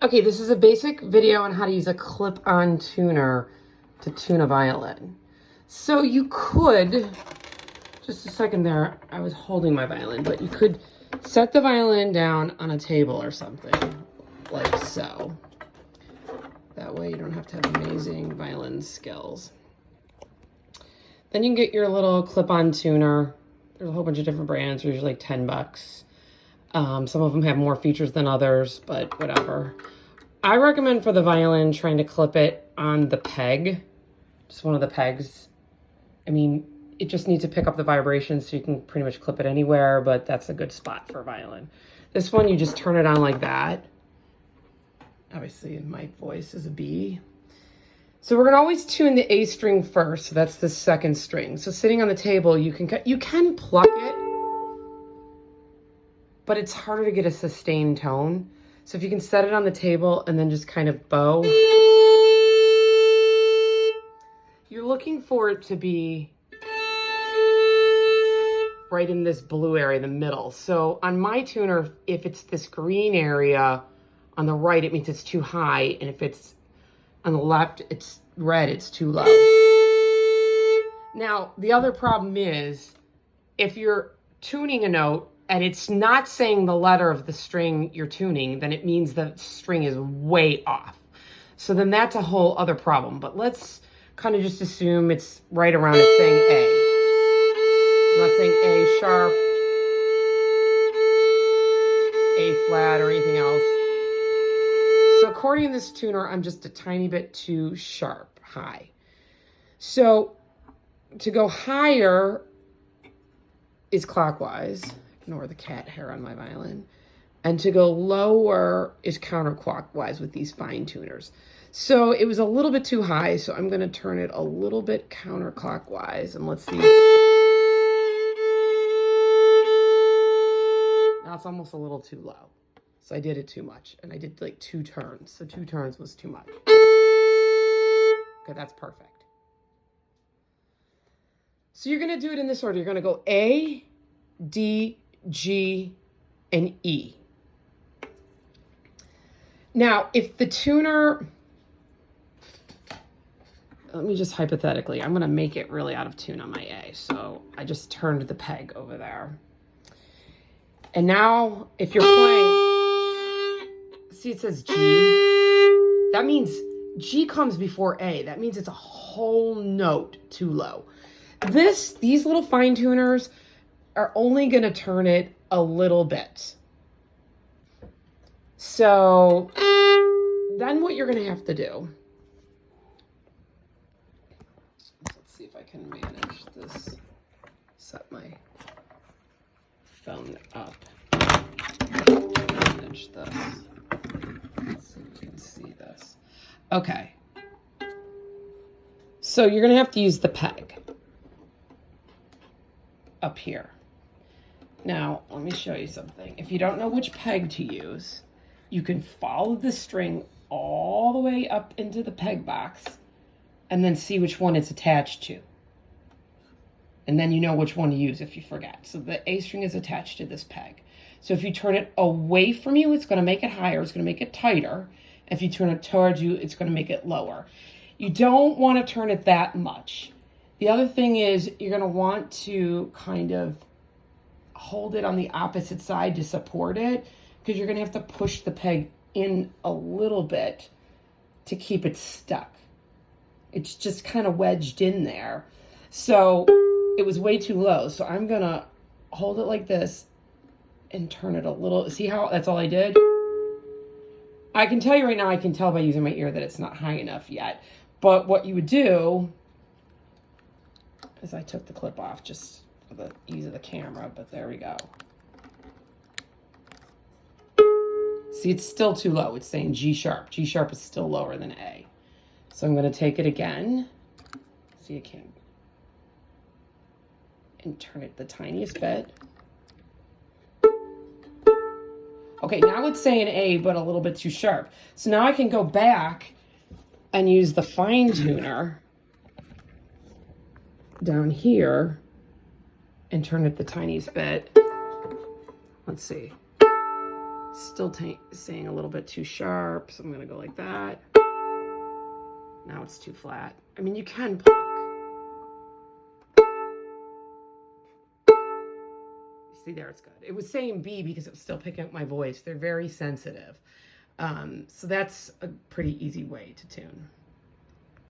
Okay, this is a basic video on how to use a clip-on tuner to tune a violin. So you could, just a second there, I was holding my violin, but you could set the violin down on a table or something, like so. That way you don't have to have amazing violin skills. Then you can get your little clip-on tuner. There's a whole bunch of different brands, they're usually like 10 bucks. Some of them have more features than others, but whatever. I recommend for the violin trying to clip it on the peg, just one of the pegs. I mean, it just needs to pick up the vibrations so you can pretty much clip it anywhere, but that's a good spot for a violin. This one, you just turn it on like that. Obviously, my voice is a B. So we're gonna always tune the A string first, so that's the second string. So sitting on the table, you can pluck it, but it's harder to get a sustained tone. So if you can set it on the table and then just kind of bow, you're looking for it to be right in this blue area, the middle. So on my tuner, if it's this green area on the right, it means it's too high. And if it's on the left, it's red, it's too low. Now, the other problem is if you're tuning a note and it's not saying the letter of the string you're tuning, then it means the string is way off. So then that's a whole other problem. But let's kind of just assume it's right around it saying A. I'm not saying A sharp, A flat, or anything else. So according to this tuner, I'm just a tiny bit too sharp, high. So to go higher is clockwise. Ignore the cat hair on my violin. And to go lower is counterclockwise with these fine tuners. So it was a little bit too high, so I'm going to turn it a little bit counterclockwise, and let's see. Now it's almost a little too low. So I did it too much, and I did like 2 turns. So 2 turns was too much. Okay, that's perfect. So you're going to do it in this order. You're going to go A, D, G, and E. Now, if the tuner, let me just hypothetically, I'm going to make it really out of tune on my A. So I just turned the peg over there. And now, if you're playing, see it says G? That means G comes before A. That means it's a whole note too low. These little fine tuners are only going to turn it a little bit. So then what you're going to have to do, let's see if I can manage this, set my phone up, manage this, let's see if you can see this. Okay, so you're going to have to use the peg up here. Now, let me show you something. If you don't know which peg to use, you can follow the string all the way up into the peg box and then see which one it's attached to. And then you know which one to use if you forget. So the A string is attached to this peg. So if you turn it away from you, it's going to make it higher. It's going to make it tighter. If you turn it towards you, it's going to make it lower. You don't want to turn it that much. The other thing is you're going to want to kind of hold it on the opposite side to support it, because you're going to have to push the peg in a little bit to keep it stuck. It's just kind of wedged in there. So it was way too low. So I'm going to hold it like this and turn it a little. See how that's all I did? I can tell you right now, I can tell by using my ear that it's not high enough yet. But what you would do is I took the clip off just for the ease of the camera, but there we go. See, it's still too low. It's saying G sharp. G sharp is still lower than A. So I'm going to take it again. See, I can. And turn it the tiniest bit. Okay, now it's saying A, but a little bit too sharp. So now I can go back and use the fine tuner down here and turn it the tiniest bit. Let's see. Still staying a little bit too sharp, so I'm going to go like that. Now it's too flat. I mean, you can pluck. See, there, it's good. It was saying B because it was still picking up my voice. They're very sensitive. So that's a pretty easy way to tune.